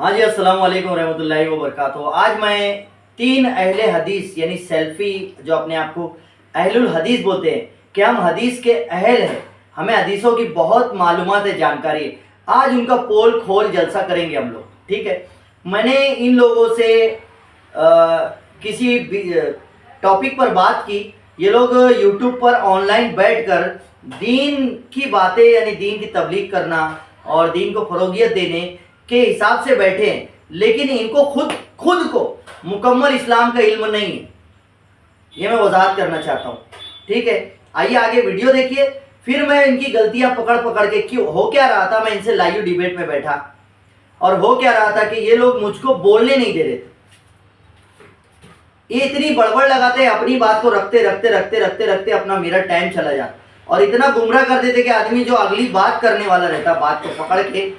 ہاں جی، السلام علیکم ورحمۃ اللہ وبرکاتہ۔ آج میں 3 اہل حدیث یعنی سیلفی جو اپنے آپ کو اہل الحدیث بولتے ہیں کہ ہم حدیث کے اہل ہیں، ہمیں حدیثوں کی بہت معلومات ہے، جانکاری ہے، آج ان کا پول کھول جلسہ کریں گے ہم لوگ، ٹھیک ہے۔ میں نے ان لوگوں سے کسی ٹاپک پر بات کی، یہ لوگ یوٹیوب پر آن لائن بیٹھ کر دین کی باتیں یعنی دین کی تبلیغ کرنا اور دین کو فروغیت دینے کے حساب سے بیٹھے ہیں، لیکن ان کو خود کو مکمل اسلام کا علم نہیں ہے، یہ میں وضاحت کرنا چاہتا ہوں، ٹھیک ہے۔ آئیے آگے ویڈیو دیکھیے، پھر میں ان کی غلطیاں پکڑ کے کیوں ہو کیا رہا تھا، میں ان سے لائیو ڈیبیٹ میں بیٹھا اور ہو کیا رہا تھا کہ یہ لوگ مجھ کو بولنے نہیں دے رہے تھے، یہ اتنی بڑبڑ لگاتے ہیں، اپنی بات کو رکھتے اپنا میرا ٹائم چلا جاتا اور اتنا گمراہ کر دیتے کہ آدمی جو اگلی بات کرنے والا رہتا بات کو پکڑ کے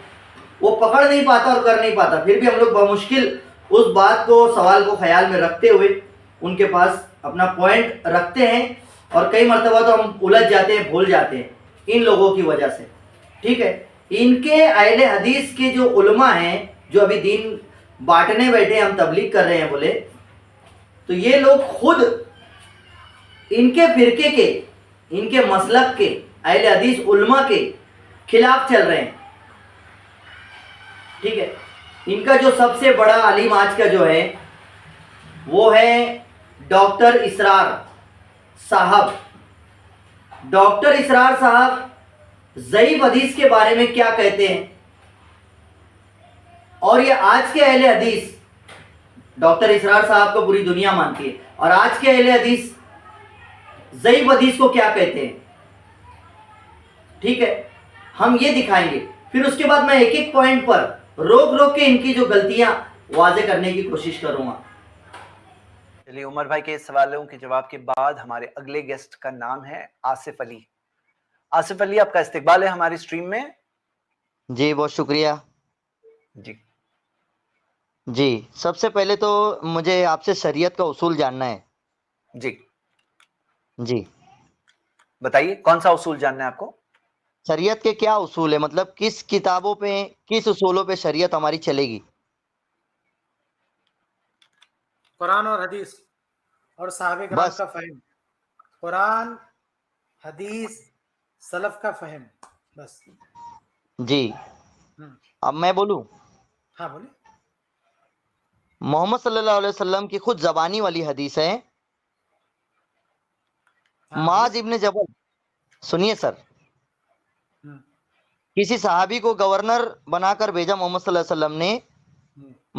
وہ پکڑ نہیں پاتا اور کر نہیں پاتا، پھر بھی ہم لوگ بمشکل اس بات کو سوال کو خیال میں رکھتے ہوئے ان کے پاس اپنا پوائنٹ رکھتے ہیں، اور کئی مرتبہ تو ہم الجھ جاتے ہیں، بھول جاتے ہیں ان لوگوں کی وجہ سے، ٹھیک ہے۔ ان کے اہل حدیث کے جو علماء ہیں جو ابھی دین بانٹنے بیٹھے ہیں، ہم تبلیغ کر رہے ہیں بولے، تو یہ لوگ خود ان کے فرقے کے، ان کے مسلک کے اہل حدیث علماء کے خلاف چل رہے ہیں، ٹھیک ہے۔ ان کا جو سب سے بڑا عالم آج کا جو ہے وہ ہے ڈاکٹر اسرار صاحب۔ ڈاکٹر اسرار صاحب ضعیف حدیث کے بارے میں کیا کہتے ہیں، اور یہ آج کے اہل حدیث، ڈاکٹر اسرار صاحب کو پوری دنیا مانتی ہے، اور آج کے اہل حدیث ضعیف حدیث کو کیا کہتے ہیں، ٹھیک ہے، ہم یہ دکھائیں گے۔ پھر اس کے بعد میں ایک ایک پوائنٹ پر روک کے ان کی جو غلطیاں واضح کرنے کی کوشش کروں گا۔ چلیے، عمر بھائی کے سوالوں کے جواب کے بعد ہمارے اگلے گیسٹ کا نام ہے آصف علی۔ آصف علی، آپ کا استقبال ہے ہماری سٹریم میں۔ جی بہت شکریہ۔ جی سب سے پہلے تو مجھے آپ سے شریعت کا اصول جاننا ہے۔ جی بتائیے، کون سا اصول جاننا ہے آپ کو؟ شریعت کے کیا اصول ہے، مطلب کس کتابوں پہ، کس اصولوں پہ شریعت ہماری چلے گی؟ قرآن اور حدیث اور صحابہ کرام کا فہم، قرآن حدیث سلف کا فہم، بس۔ جی اب میں بولوں؟ ہاں بولیں۔ محمد صلی اللہ علیہ وسلم کی خود زبانی والی حدیث ہے، معاذ ابن جبل، سنیے سر، کسی صحابی کو گورنر بنا کر بھیجا محمد صلی اللہ علیہ وسلم نے،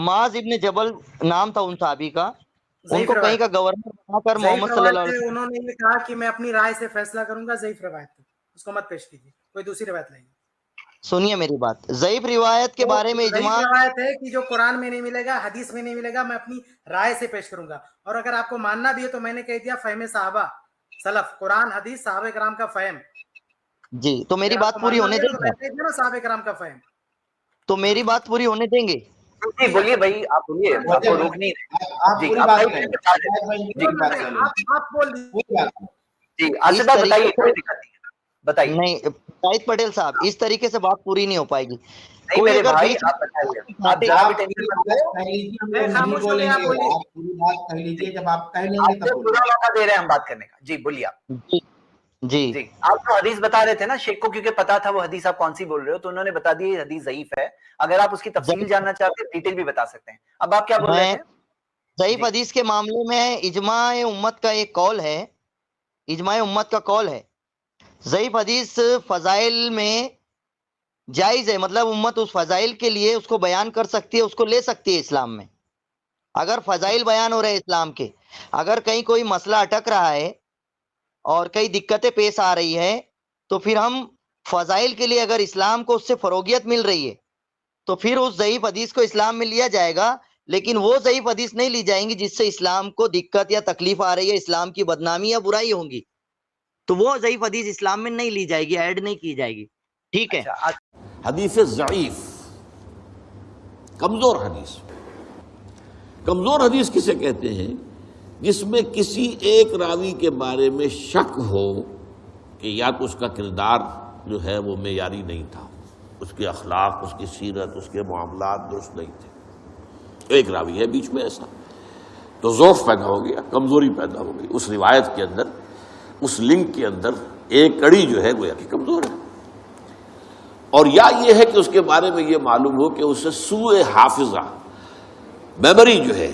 معاذ ابن جبل نام تھا ان صحابی کا، ان کو کہیں کا گورنر بنا کر محمد صلی اللہ علیہ وسلم، انہوں نے یہ کہا کہ میں اپنی رائے سے فیصلہ کروں گا، ضعیف روایت ہے، اس کو مت پیش کیجیے، کوئی دوسری روایت لائیے۔ سنیے میری بات، ضعیف روایت کے بارے میں اجماع، ضعیف روایت ہے کہ جو قرآن میں نہیں ملے گا، حدیث میں نہیں ملے گا، میں اپنی رائے سے پیش کروں گا، اور اگر آپ کو ماننا بھی ہے تو میں نے کہہ دیا فہم صحابہ سلف، قرآن حدیث صحابہ کرام کا فہم۔ جی تو میری بات پوری ہونے دیں گے؟ صحابہ کرام کا فہم، تو میری بات پوری ہونے دیں گے؟ جی بولیے بھائی، آپ بولیے، آپ کو روک نہیں رہے۔ بتائیے۔ نہیں شاہد پٹیل صاحب، اس طریقے سے بات پوری نہیں ہو پائے گی۔ کوئی میرے اگر بھائی بیچ آپ بتائیے، آپ پورا موقع دے رہے ہیں ہم بات کرنے کا۔ جی بولیے آپ۔ جی جی آپ کو حدیث بتا رہے تھے نا، شیخ کو کیونکہ پتا تھا وہ حدیث آپ کون سی بول رہے ہو، تو انہوں نے بتا دی یہ حدیث ضعیف ہے، اگر آپ اس کی تفصیل جاننا چاہتے ہیں ڈیٹیل بھی بتا سکتے ہیں۔ اب آپ کیا بول رہے تھے؟ ضعیف حدیث کے معاملے میں اجماع امت کا ایک قول ہے، اجماع امت کا قول ہے، ضعیف حدیث فضائل میں جائز ہے، مطلب امت اس فضائل کے لیے اس کو بیان کر سکتی ہے، اس کو لے سکتی ہے اسلام میں۔ اگر فضائل بیان ہو رہے اسلام کے، اگر کہیں کوئی مسئلہ اٹک رہا ہے اور کئی دقتیں پیش آ رہی ہے، تو پھر ہم فضائل کے لیے اگر اسلام کو اس سے فروغیت مل رہی ہے تو پھر اس ضعیف حدیث کو اسلام میں لیا جائے گا، لیکن وہ ضعیف حدیث نہیں لی جائیں گی جس سے اسلام کو دقت یا تکلیف آ رہی ہے، اسلام کی بدنامی یا برائی ہوں گی، تو وہ ضعیف حدیث اسلام میں نہیں لی جائے گی، ایڈ نہیں کی جائے گی، ٹھیک ہے۔ حدیث ضعیف، کمزور حدیث، کمزور حدیث کسے کہتے ہیں؟ جس میں کسی ایک راوی کے بارے میں شک ہو کہ یا تو اس کا کردار جو ہے وہ معیاری نہیں تھا، اس کے اخلاق، اس کی سیرت، اس کے معاملات درست نہیں تھے، ایک راوی ہے بیچ میں ایسا، تو ضعف پیدا ہو گیا، کمزوری پیدا ہو گئی اس روایت کے اندر، اس لنک کے اندر ایک کڑی جو ہے گویا کہ کمزور ہے. اور یا یہ ہے کہ اس کے بارے میں یہ معلوم ہو کہ اسے سوء حافظہ، میموری جو ہے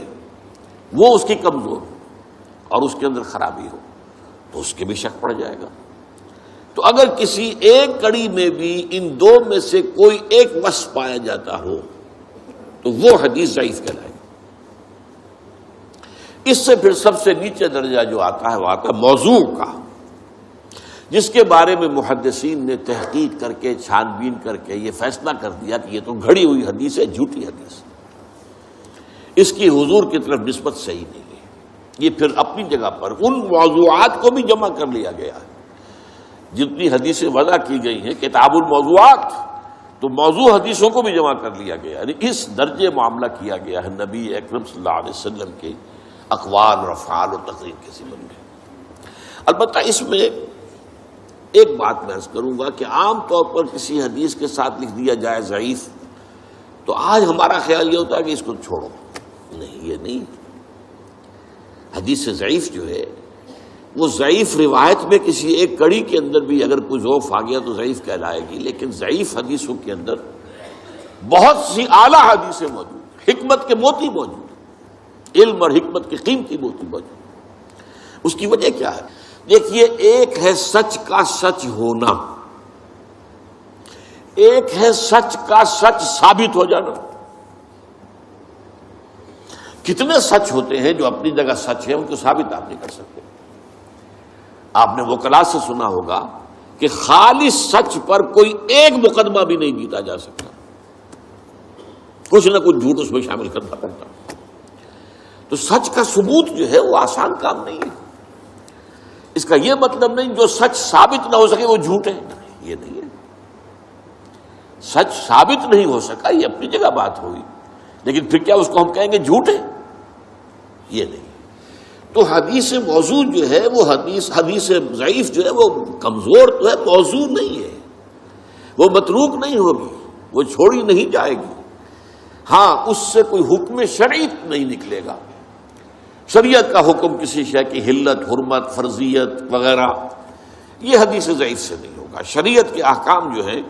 وہ اس کی کمزور اور اس کے اندر خرابی ہو، تو اس کے بھی شک پڑ جائے گا. تو اگر کسی ایک کڑی میں بھی ان دو میں سے کوئی ایک وصف پایا جاتا ہو تو وہ حدیث ضعیف کہلائے گی. اس سے پھر سب سے نیچے درجہ جو آتا ہے وہ آتا ہے موضوع کا، جس کے بارے میں محدثین نے تحقیق کر کے چھان بین کر کے یہ فیصلہ کر دیا کہ یہ تو گھڑی ہوئی حدیث ہے، جھوٹی حدیث، اس کی حضور کی طرف نسبت صحیح نہیں ہے. یہ پھر اپنی جگہ پر ان موضوعات کو بھی جمع کر لیا گیا ہے. جتنی حدیثیں وضع کی گئی ہیں کتاب الموضوعات، تو موضوع حدیثوں کو بھی جمع کر لیا گیا. یعنی اس درجے معاملہ کیا گیا ہے نبی اکرم صلی اللہ علیہ وسلم کے اقوال اور افعال و تقریر کے ضمن میں. البتہ اس میں ایک بات میں عرض کروں گا کہ عام طور پر کسی حدیث کے ساتھ لکھ دیا جائے ضعیف، تو آج ہمارا خیال یہ ہوتا ہے کہ اس کو چھوڑو. نہیں، یہ نہیں. حدیث ضعیف جو ہے وہ ضعیف روایت میں کسی ایک کڑی کے اندر بھی اگر کوئی ضعف آ گیا تو ضعیف کہلائے گی. لیکن ضعیف حدیثوں کے اندر بہت سی اعلیٰ حدیثیں موجود ہیں، حکمت کے موتی موجود ہیں، علم اور حکمت کے قیمتی موتی موجود. اس کی وجہ کیا ہے؟ دیکھیے، ایک ہے سچ کا سچ ہونا، ایک ہے سچ کا سچ ثابت ہو جانا. کتنے سچ ہوتے ہیں جو اپنی جگہ سچ ہے، ان کو ثابت آپ نہیں کر سکتے. آپ نے وکلاء سے سنا ہوگا کہ خالص سچ پر کوئی ایک مقدمہ بھی نہیں جیتا جا سکتا، کچھ نہ کچھ جھوٹ اس میں شامل کرنا پڑتا. تو سچ کا ثبوت جو ہے وہ آسان کام نہیں ہے. اس کا یہ مطلب نہیں جو سچ ثابت نہ ہو سکے وہ جھوٹ ہے، یہ نہیں ہے. سچ ثابت نہیں ہو سکا یہ اپنی جگہ بات ہوئی، لیکن پھر کیا اس کو ہم کہیں گے جھوٹ ہے؟ یہ نہیں. تو حدیث موضوع جو ہے وہ حدیث ضعیف جو ہے وہ کمزور تو ہے، موضوع نہیں ہے، وہ متروک نہیں ہوگی، وہ چھوڑی نہیں جائے گی. ہاں، اس سے کوئی حکم شرعی نہیں نکلے گا. شریعت کا حکم کسی شے کی حلت، حرمت، فرضیت وغیرہ، یہ حدیث ضعیف سے نہیں ہوگا. شریعت کے احکام جو ہیں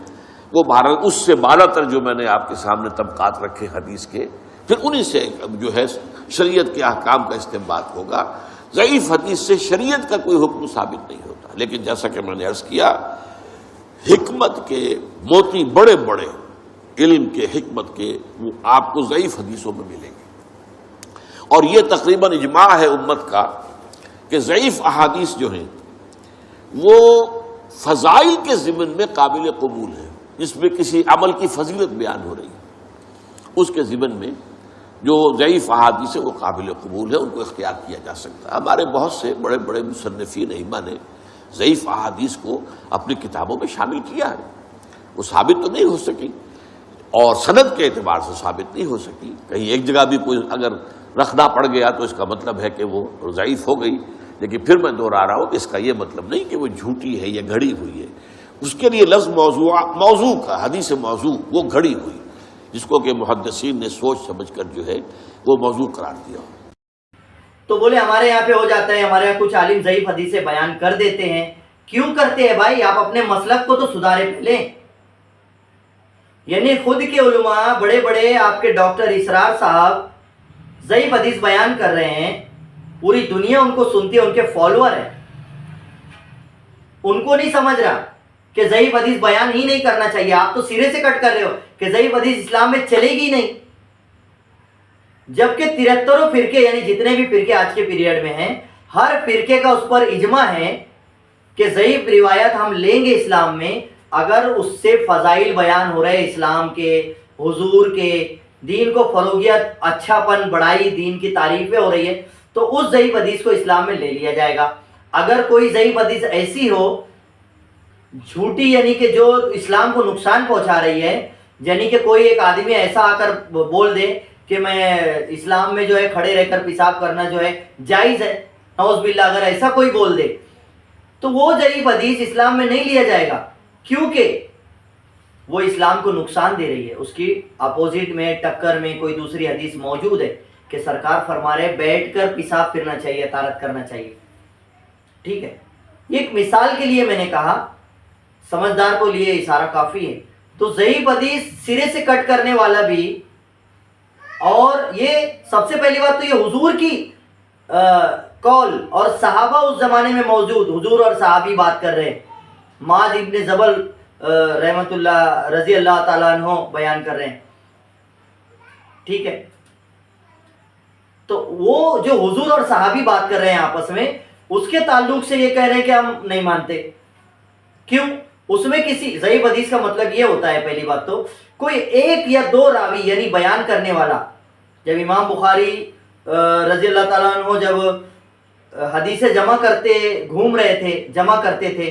وہ اس سے بالا تر جو میں نے آپ کے سامنے طبقات رکھے حدیث کے، پھر انہی سے جو ہے شریعت کے احکام کا استنباط ہوگا. ضعیف حدیث سے شریعت کا کوئی حکم ثابت نہیں ہوتا. لیکن جیسا کہ میں نے عرض کیا، حکمت کے موتی بڑے بڑے، علم کے، حکمت کے، وہ آپ کو ضعیف حدیثوں میں ملیں گے. اور یہ تقریباً اجماع ہے امت کا کہ ضعیف احادیث جو ہیں وہ فضائل کے ضمن میں قابل قبول ہیں. جس میں کسی عمل کی فضیلت بیان ہو رہی ہے، اس کے ضمن میں جو ضعیف احادیث ہے وہ قابل قبول ہے، ان کو اختیار کیا جا سکتا ہے. ہمارے بہت سے بڑے بڑے مصنفین ائمہ نے ضعیف احادیث کو اپنی کتابوں میں شامل کیا ہے. وہ ثابت تو نہیں ہو سکی اور سند کے اعتبار سے ثابت نہیں ہو سکی. کہیں ایک جگہ بھی کوئی اگر رکھنا پڑ گیا تو اس کا مطلب ہے کہ وہ ضعیف ہو گئی. لیکن پھر میں دوہرا رہا ہوں کہ اس کا یہ مطلب نہیں کہ وہ جھوٹی ہے یا گھڑی ہوئی ہے. اس کے لیے لفظ موضوع کا، حدیث موضوع، وہ گھڑی ہوئی جس کو کہ محدثین نے سوچ سمجھ کر جو ہے وہ موضوع قرار دیا. تو بولے ہمارے یہاں پہ ہو جاتا ہے، ہمارے یہاں کچھ عالم ضعیف حدیثیں بیان کر دیتے ہیں. کیوں کرتے ہیں بھائی؟ آپ اپنے مسلک کو تو سدھارے پہلے. یعنی خود کے علماء بڑے بڑے آپ کے ڈاکٹر اسرار صاحب ضعیف حدیث بیان کر رہے ہیں، پوری دنیا ان کو سنتی ہے، ان کے فالوور ہیں. ان کو نہیں سمجھ رہا کہ ضعیف حدیث بیان ہی نہیں کرنا چاہیے. آپ تو سرے سے کٹ کر رہے ہو کہ ضعیف حدیث اسلام میں چلے گی نہیں. جبکہ 73 فرقے، یعنی جتنے بھی فرقے آج کے پیریڈ میں ہیں، ہر فرقے کا اس پر اجماع ہے کہ ضعیف روایت ہم لیں گے اسلام میں اگر اس سے فضائل بیان ہو رہے اسلام کے، حضور کے، دین کو فروغیت، اچھا پن، بڑائی، دین کی تعریفیں ہو رہی ہے، تو اس ضعیف حدیث کو اسلام میں لے لیا جائے گا. اگر کوئی ضعیف حدیث ایسی ہو جھوٹی، یعنی کہ جو اسلام کو نقصان پہنچا رہی ہے، یعنی کہ کوئی ایک آدمی ایسا آ کر بول دے کہ میں اسلام میں جو ہے کھڑے رہ کر پیشاب کرنا جو ہے جائز ہے، نعوذ باللہ، اگر ایسا کوئی بول دے تو وہ ضعیف حدیث اسلام میں نہیں لیا جائے گا. کیونکہ وہ اسلام کو نقصان دے رہی ہے. اس کی اپوزٹ میں ٹکر میں کوئی دوسری حدیث موجود ہے کہ سرکار فرما رہے بیٹھ کر پیشاب پھرنا چاہیے, طہارت کرنا چاہیے. ٹھیک ہے, یہ ایک مثال کے لیے میں نے کہا, سمجھدار کو لیے اشارہ کافی ہے. تو ضعیف حدیث سرے سے کٹ کرنے والا بھی, اور یہ سب سے پہلی بات تو یہ حضور کی قول اور صحابہ اس زمانے میں موجود, حضور اور صحابی بات کر رہے ہیں. معاذ ابن جبل رحمت اللہ رضی اللہ تعالیٰ عنہ بیان کر رہے ہیں. ٹھیک ہے, تو وہ جو حضور اور صحابی بات کر رہے ہیں آپس میں, اس کے تعلق سے یہ کہہ رہے ہیں کہ ہم نہیں مانتے. کیوں؟ اس میں کسی ضعیف حدیث کا مطلب یہ ہوتا ہے, پہلی بات تو کوئی ایک یا دو راوی یعنی بیان کرنے والا. جب امام بخاری رضی اللہ تعالیٰ عنہ جب حدیثیں جمع کرتے گھوم رہے تھے, جمع کرتے تھے,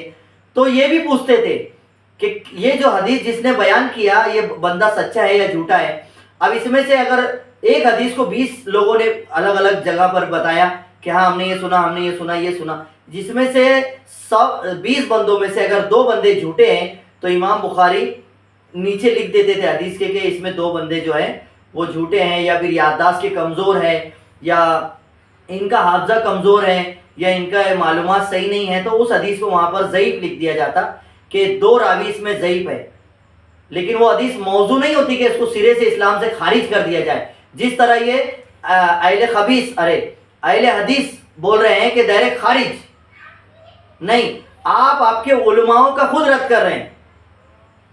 تو یہ بھی پوچھتے تھے کہ یہ جو حدیث جس نے بیان کیا یہ بندہ سچا ہے یا جھوٹا ہے. اب اس میں سے اگر ایک حدیث کو 20 لوگوں نے الگ الگ جگہ پر بتایا کہ ہاں ہم نے یہ سنا, ہم نے یہ سنا, یہ سنا, جس میں سے 20 بندوں میں سے اگر 2 بندے جھوٹے ہیں تو امام بخاری نیچے لکھ دیتے تھے حدیث کے کہ اس میں 2 بندے جو ہیں وہ جھوٹے ہیں, یا پھر یادداشت کے کمزور ہے, یا ان کا حافظہ کمزور ہے, یا ان کا معلومات صحیح نہیں ہے. تو اس حدیث کو وہاں پر ضعیف لکھ دیا جاتا کہ 2 راوی اس میں ضعیف ہے. لیکن وہ حدیث موضوع نہیں ہوتی کہ اس کو سرے سے اسلام سے خارج کر دیا جائے, جس طرح یہ اہل خبیث اہل حدیث بول رہے ہیں کہ ڈائریکٹ خارج نہیں. آپ کے علماؤں کا خود رد کر رہے ہیں.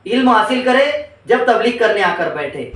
علم حاصل کرے جب تبلیغ کرنے آ کر بیٹھے.